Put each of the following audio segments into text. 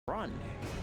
run.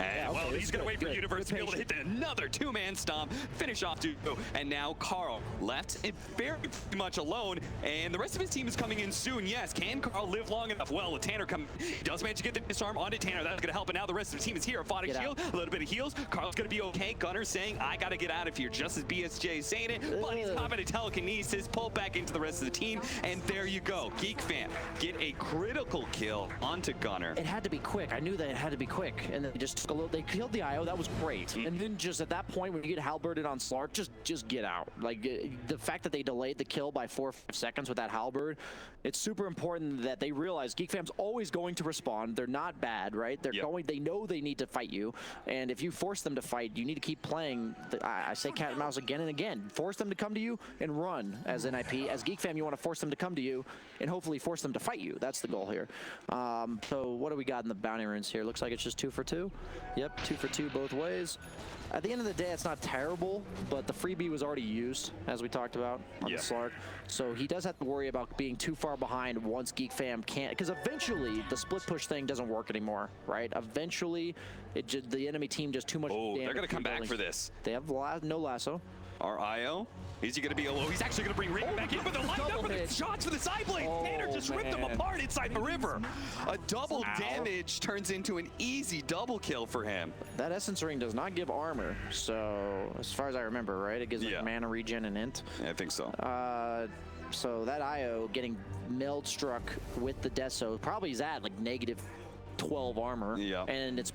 And, well, he's going to wait for Universe to be able to hit another two-man stomp, finish off Duo, and now Carl left it very much alone, and the rest of his team is coming in soon. Yes, can Carl live long enough? Well, with Tanner coming, he does manage to get the disarm onto Tanner. That's going to help, and now the rest of the team is here. Fought a shield, a little bit of heals. Carl's going to be okay. Gunner saying, I got to get out of here, just as BSJ is saying it, but he's popping a telekinesis, pull back into the rest of the team, and there you go. Geek Fam get a critical kill onto Gunner. It had to be quick. I knew that it had to be quick, and then they just took a little. They killed the IO. That was great. And then just at that point, when you get halberded on Slark, just get out. Like the fact that they delayed the kill by 4 or 5 seconds with that halberd, it's super important that they realize Geek Fam's always going to respond. They're not bad, right? They're going. They know they need to fight you, and if you force them to fight, you need to keep playing. I say cat and mouse again and again. Force them to come to you and run. As NIP, as Geek Fam, you want to force them to come to you and hopefully force them to fight you. That's the goal here. So what do we got in the bounty runes here? Looks like it's just 2 for 2. Yep, 2 for 2 both ways. At the end of the day, it's not terrible, but the freebie was already used, as we talked about on the Slark. So he does have to worry about being too far behind once Geek Fam can't, because eventually the split push thing doesn't work anymore, right? Eventually, the enemy team does too much damage. They're going to come back for this. They have no lasso. Our IO, is he going to be alone? He's actually going to bring Raven back in, but they're lined up with the shots for the side blade. Tanner just ripped them apart inside the river. A double damage turns into an easy double kill for him. That Essence Ring does not give armor, so as far as I remember, right? It gives like mana regen and int. Yeah, I think so. So that IO getting meld struck with the Deso probably is at like negative 12 armor, and it's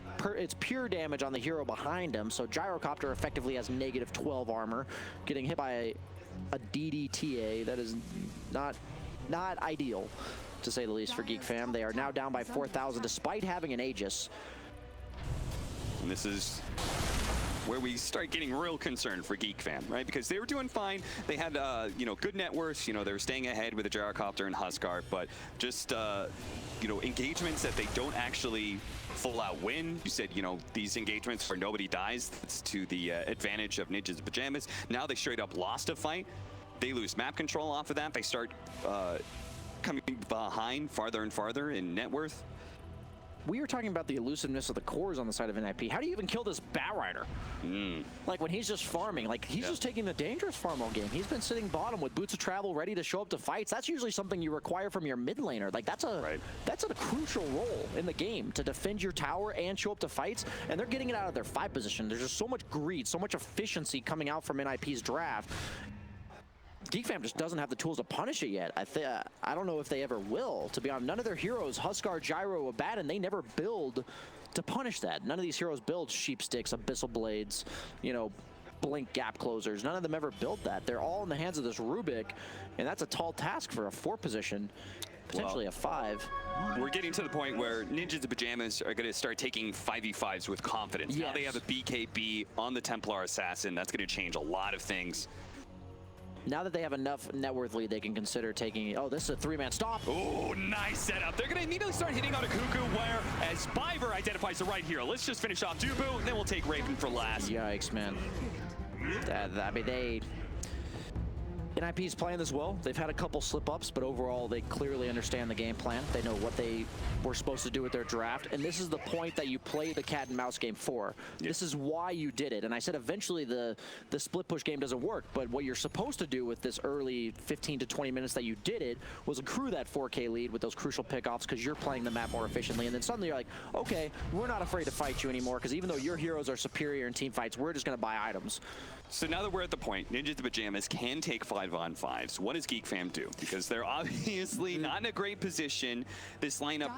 pure damage on the hero behind him, so Gyrocopter effectively has negative 12 armor, getting hit by a DDTA. That is not ideal, to say the least, for Geek Fam. They are now down by 4,000 despite having an Aegis. And this is where we start getting real concerned for Geek Fam, right? Because they were doing fine. They had, good net worth. They were staying ahead with the Gyrocopter and Huskar, but just, engagements that they don't actually full out win. You said, these engagements where nobody dies, that's to the advantage of Ninjas in Pajamas. Now they straight up lost a fight. They lose map control off of that. They start coming behind farther and farther in net worth. We were talking about the elusiveness of the cores on the side of NIP. How do you even kill this Bat Rider? Like when he's just farming, like he's just taking the dangerous farm all game. He's been sitting bottom with boots of travel, ready to show up to fights. That's usually something you require from your mid laner. Like that's a crucial role in the game, to defend your tower and show up to fights. And they're getting it out of their 5 position. There's just so much greed, so much efficiency coming out from NIP's draft. Geek Fam just doesn't have the tools to punish it yet. I don't know if they ever will. To be honest, none of their heroes, Huskar, Gyro, Abaddon, they never build to punish that. None of these heroes build Sheep Sticks, Abyssal Blades, Blink Gap Closers. None of them ever built that. They're all in the hands of this Rubik, and that's a tall task for a 4 position, potentially a 5. We're getting to the point where Ninjas in Pajamas are going to start taking 5v5s with confidence. Now they have a BKB on the Templar Assassin. That's going to change a lot of things. Now that they have enough net worth lead, they can consider taking. Oh, this is a 3-man stop. Oh, nice setup. They're going to immediately start hitting on a Cuckoo, where as Biver identifies the right hero. Let's just finish off Dubu, and then we'll take Raven for last. Yikes, man. NIP is playing this well. They've had a couple slip-ups, but overall, they clearly understand the game plan. They know what they were supposed to do with their draft, and this is the point that you play the cat and mouse game for. This is why you did it. And I said eventually the split push game doesn't work, but what you're supposed to do with this early 15 to 20 minutes that you did it was accrue that 4K lead with those crucial pickoffs, because you're playing the map more efficiently. And then suddenly you're like, okay, we're not afraid to fight you anymore, because even though your heroes are superior in team fights, we're just going to buy items. So now that we're at the point, Ninjas in Pajamas can take 5-on-5s. What does Geek Fam do? Because they're obviously not in a great position. This lineup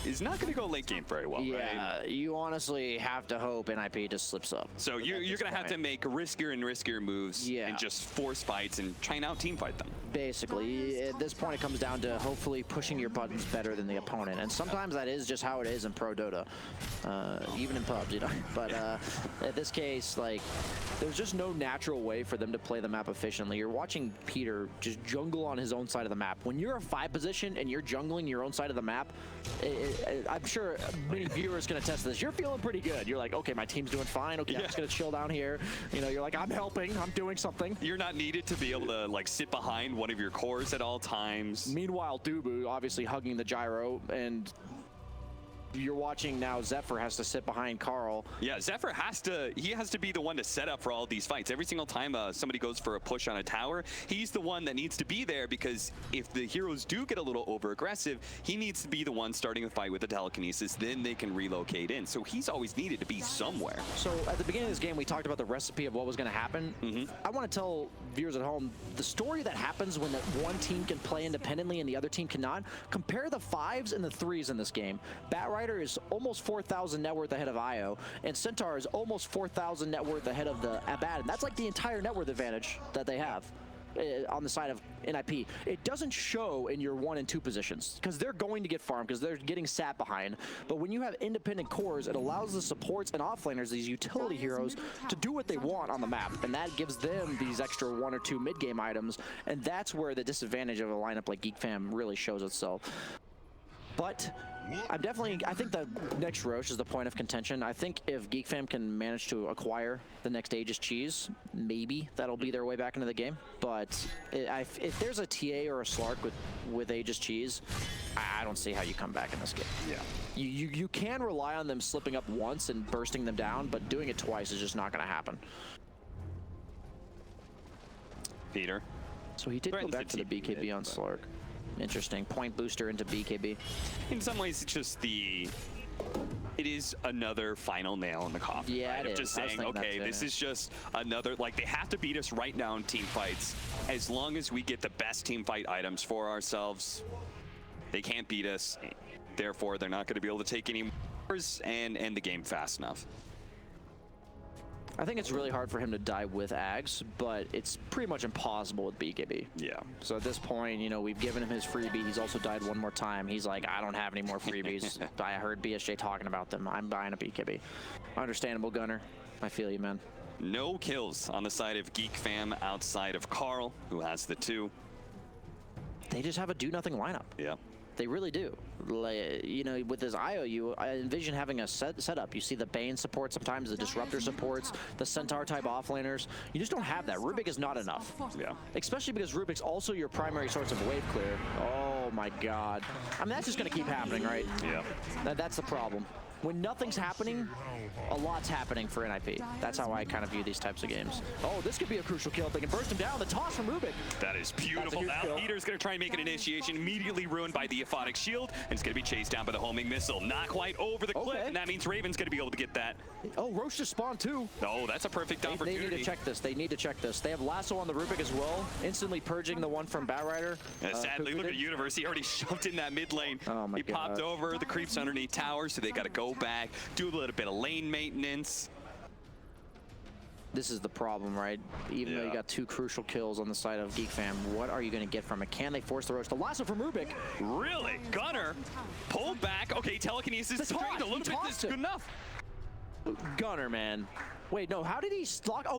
is not going to go late game very well, right? You honestly have to hope NIP just slips up. So you're going to have to make riskier and riskier moves and just force fights and try and out-team fight them. Basically, at this point it comes down to hopefully pushing your buttons better than the opponent. And sometimes that is just how it is in Pro Dota, even in pubs, But in this case, like, there's just no natural way for them to play the map efficiently. You're watching Peter just jungle on his own side of the map. When you're a 5 position and you're jungling your own side of the map, I'm sure many viewers can attest to this. You're feeling pretty good. You're like, okay, my team's doing fine. Okay, I'm just gonna chill down here. You're like, I'm helping. I'm doing something. You're not needed to be able to like sit behind one of your cores at all times. Meanwhile, Dubu obviously hugging the gyro, and you're watching now Zephyr has to sit behind Carl. Yeah, Zephyr has to be the one to set up for all these fights. Every single time somebody goes for a push on a tower, he's the one that needs to be there, because if the heroes do get a little over aggressive, he needs to be the one starting the fight with the telekinesis, then they can relocate in. So he's always needed to be somewhere. So at the beginning of this game, we talked about the recipe of what was going to happen. I want to tell viewers at home the story that happens when one team can play independently and the other team cannot. Compare the 5s and the 3s in this game. Batrider is almost 4,000 net worth ahead of Io, and Centaur is almost 4,000 net worth ahead of the Abaddon. That's like the entire net worth advantage that they have on the side of NIP. It doesn't show in your 1 and 2 positions, because they're going to get farmed, because they're getting sat behind. But when you have independent cores, it allows the supports and offlaners, these utility heroes, to do what they want on the map, and that gives them these extra 1 or 2 mid-game items, and that's where the disadvantage of a lineup like Geek Fam really shows itself. But I think the next Roche is the point of contention. I think if Geek Fam can manage to acquire the next Aegis Cheese, maybe that'll be their way back into the game. But if there's a TA or a Slark with Aegis Cheese, I don't see how you come back in this game. Yeah. You can rely on them slipping up once and bursting them down, but doing it twice is just not going to happen. Peter. So he did go back to the BKB on Slark. Interesting. Point booster into BKB. In some ways, it's just it is another final nail in the coffin. Yeah, right? it Of is. just saying, okay, this is just another, like, they have to beat us right now in team fights. As long as we get the best team fight items for ourselves, they can't beat us. Therefore, they're not going to be able to take any more and end the game fast enough. I think it's really hard for him to die with Ags, but it's pretty much impossible with BKB. Yeah. So at this point, you know, we've given him his freebie. He's also died one more time. He's like, I don't have any more freebies. I heard BSJ talking about them. I'm buying a BKB. Understandable, Gunner. I feel you, man. No kills on the side of Geek Fam outside of Carl, who has the 2. They just have a do-nothing lineup. Yeah. They really do. Like, you know, with this IO, I envision having a setup. You see the Bane support sometimes, the Disruptor supports, the Centaur-type offlaners. You just don't have that. Rubik is not enough. Yeah. Especially because Rubik's also your primary source of wave clear. Oh, my God. I mean, that's just going to keep happening, right? Yeah. That's the problem. When nothing's happening, a lot's happening for NIP. That's how I kind of view these types of games. Oh, this could be a crucial kill. They can burst him down. The toss from Rubik. That is beautiful. Now Peter's going to try and make an initiation, immediately ruined by the Aphotic Shield, and it's going to be chased down by the homing missile. Not quite over the cliff, and that means Raven's going to be able to get that. Oh, Roche just spawned too. Oh, that's a perfect opportunity. They need to check this. They need to check this. They have Lasso on the Rubik as well, instantly purging the one from Batrider. Sadly, look at Universe. He already shoved in that mid lane. Oh my God. He popped over. The creeps underneath tower, so they got to go back, do a little bit of lane maintenance. This is the problem, right? Even though you got 2 crucial kills on the side of Geek Fam, what are you going to get from it? Can they force the Roche? The Lasso from Rubik. Really? Gunner pulled back. Okay, telekinesis is a little bit good enough. Gunner, man. Wait, no, how did he lock? Oh.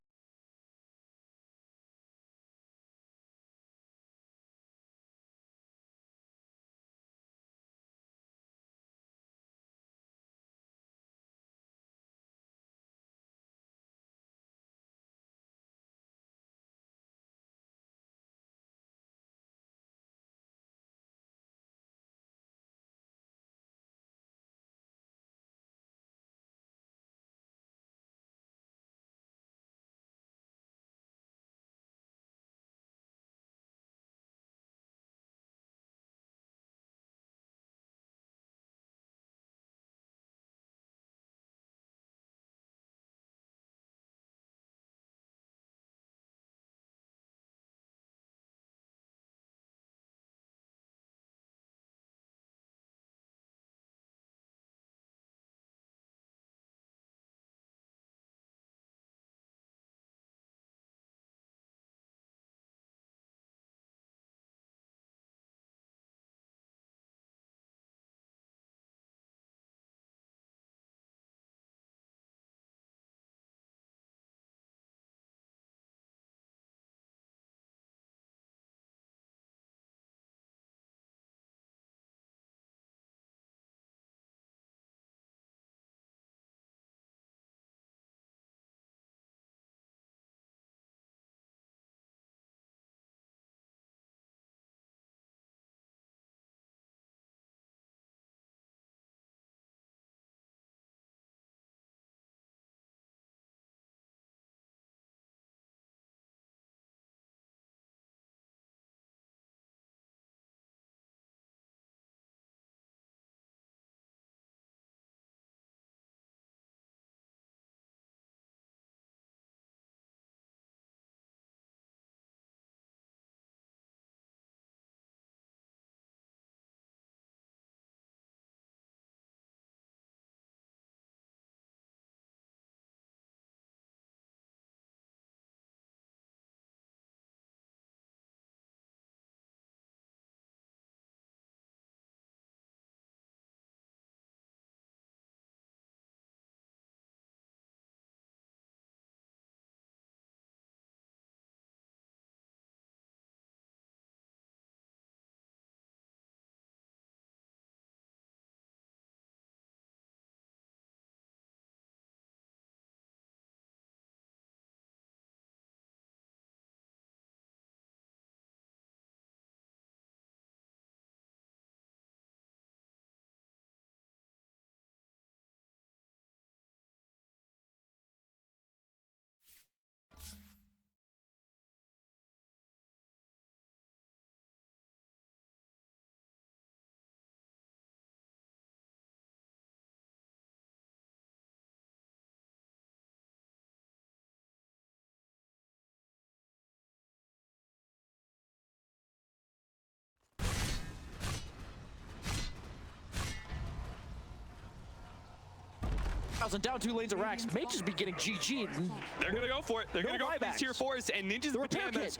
2,000 down 2 lanes of racks. May just be getting GG'd. They're going to go for it. They're going to go for these tier 4s, and Ninja's repair kit.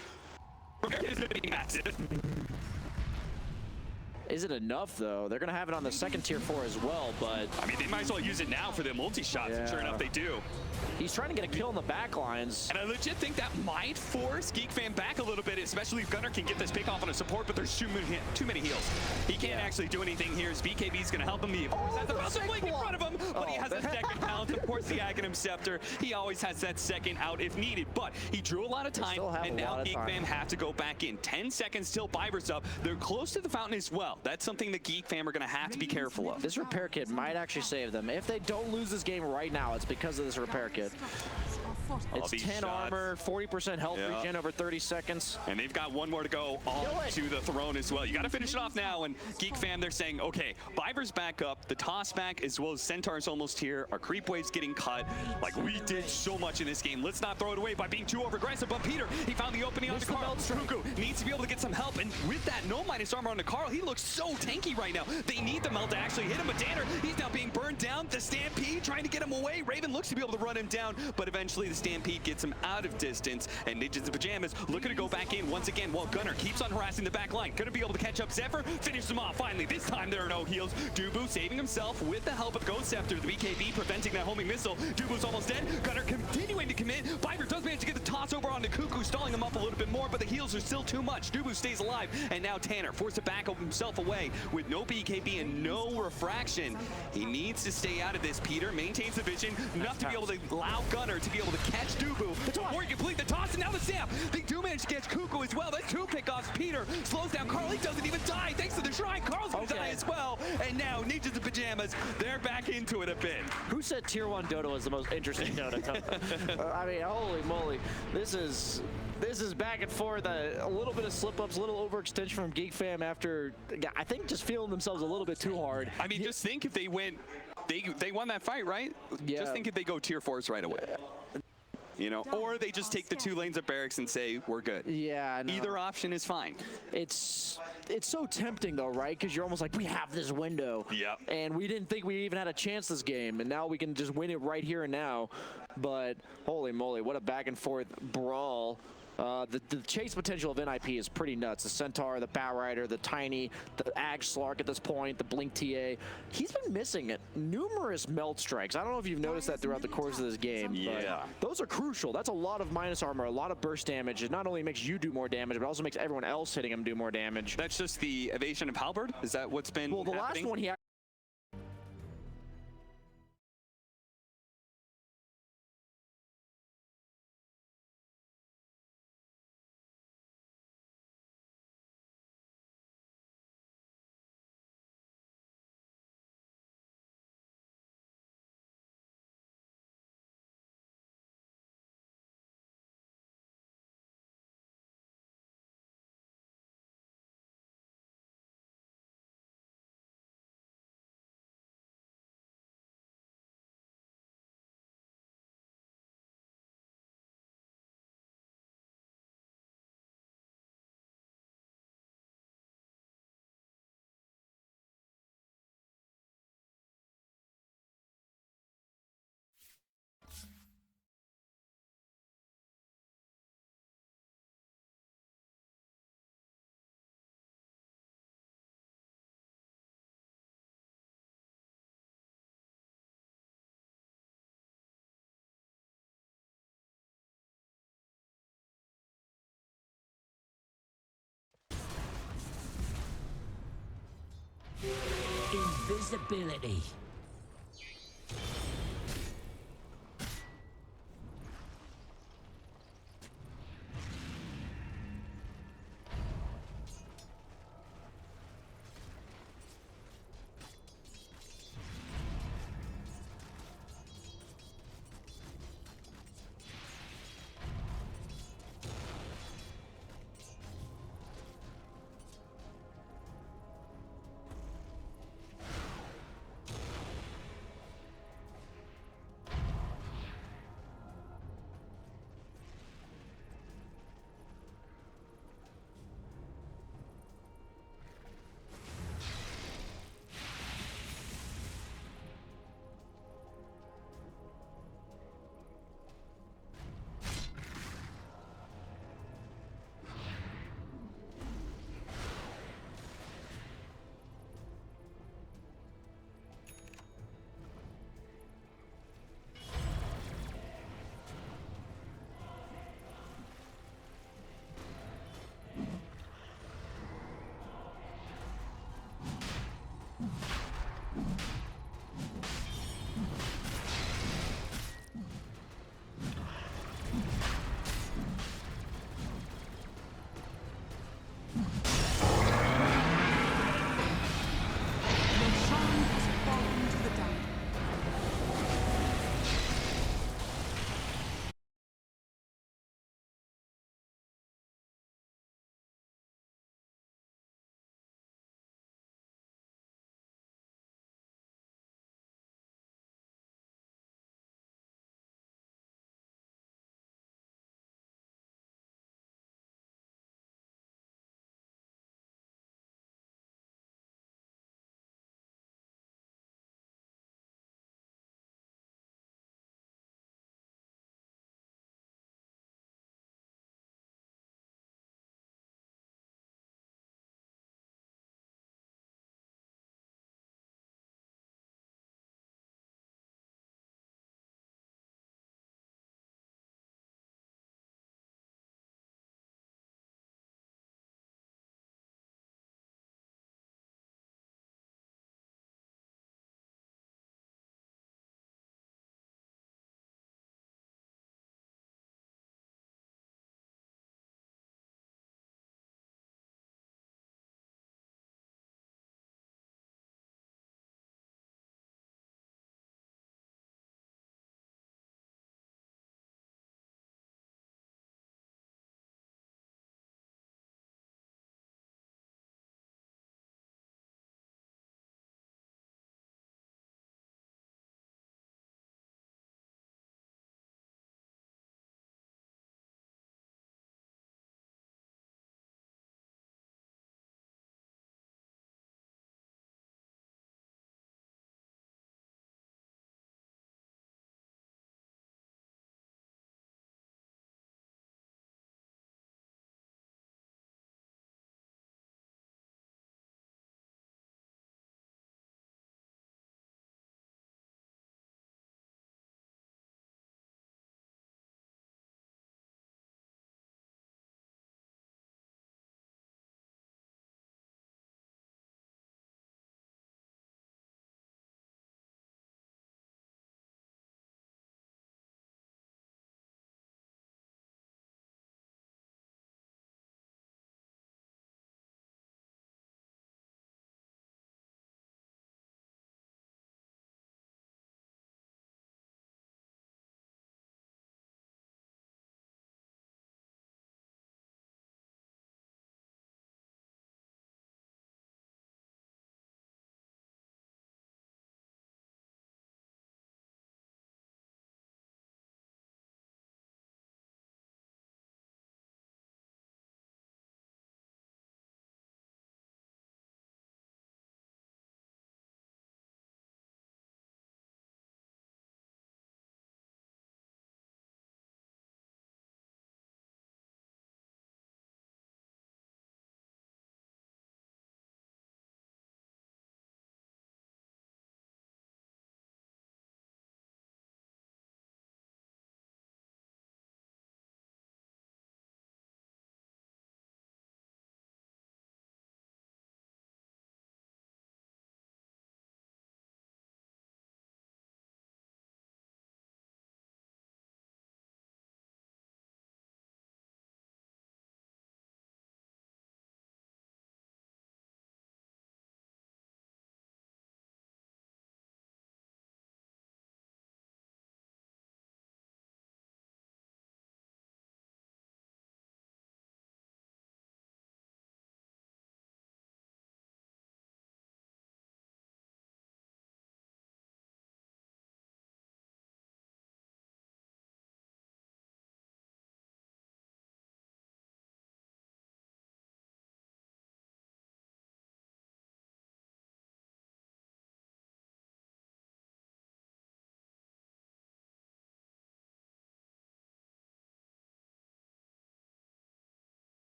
Repair kit is going to be massive. Is it enough, though? They're going to have it on the second tier 4 as well, but... I mean, they might as well use it now for the multi-shots, and sure enough, they do. He's trying to get a kill in the back lines. And I legit think that might force GeekFam back a little bit, especially if Gunnar can get this pick off on a support, but there's too many heals. He can't actually do anything here, as BKB's going to help him. He, of course, has the Belgian Blink in front of him, but he has a second talent. Of course, the Aghanim Scepter. He always has that second out if needed, but he drew a lot of time, and now GeekFam have to go back in. 10 seconds till Biber's up. They're close to the fountain as well. That's something the GeekFam are going to have to be careful of. This repair kit might actually save them. If they don't lose this game right now, it's because of this repair kit. It's 10 armor, 40% health regen over 30 seconds. And they've got one more to go on to the throne as well. You got to finish it off now. And GeekFam, they're saying, okay, Biber's back up, the toss back as well as Centaur's almost here. Our creep wave's getting cut. Like, we did so much in this game. Let's not throw it away by being too over-aggressive. But Peter, he found the opening on the Carl. Cuckoo needs to be able to get some help. And with that no minus armor on the Carl, he looks so tanky right now. They need the melt to actually hit him. But Danner, he's now being burned down. The Stampede trying to get him away. Raven looks to be able to run him down, but eventually the Stampede gets him out of distance, and Ninjas in Pajamas looking to go back in once again while Gunnar keeps on harassing the back line. Gonna be able to catch up Zephyr, finish him off finally. This time there are no heals. Dubu saving himself with the help of Ghost Scepter, the BKB preventing that homing missile. Dubu's almost dead. Gunnar continuing to commit. Biber does manage to get the toss over onto Cuckoo, stalling him up a little bit more, but the heals are still too much. Dubu stays alive, and now Tanner forced to back himself away with no BKB and no refraction. He needs to stay out of this. Peter maintains the vision, enough to be able to allow Gunnar to be able to catch Dubu before he complete the toss, and now the stamp. They do manage to catch Cuckoo as well. That's 2 pickoffs. Peter slows down Carl. He doesn't even die thanks to the shrine. Carl's gonna die as well. And now Ninjas in Pajamas, they're back into it a bit. Who said Tier 1 Dota was the most interesting Dota? I mean, holy moly. This is back and forth. A little bit of slip-ups, a little overextension from GeekFam after, I think, just feeling themselves a little bit too hard. I mean, just think if they went, they won that fight, right? Yeah. Just think if they go tier 4s right away. You know, or they just take the 2 lanes of barracks and say, we're good. Yeah, no. Either option is fine. It's so tempting, though, right? Because you're almost like, we have this window. Yep. And we didn't think we even had a chance this game, and now we can just win it right here and now. But holy moly, what a back-and-forth brawl. The chase potential of NIP is pretty nuts. The Centaur, the Bow Rider, the Tiny, the Ag Slark at this point, the Blink TA. He's been missing numerous melt strikes. I don't know if you've noticed that throughout the course of this game. Yeah. But those are crucial. That's a lot of minus armor, a lot of burst damage. It not only makes you do more damage, but also makes everyone else hitting him do more damage. That's just the evasion of Halberd? Is that what's been Well, the happening? last one he Invisibility.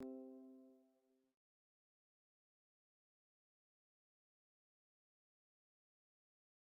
Bye.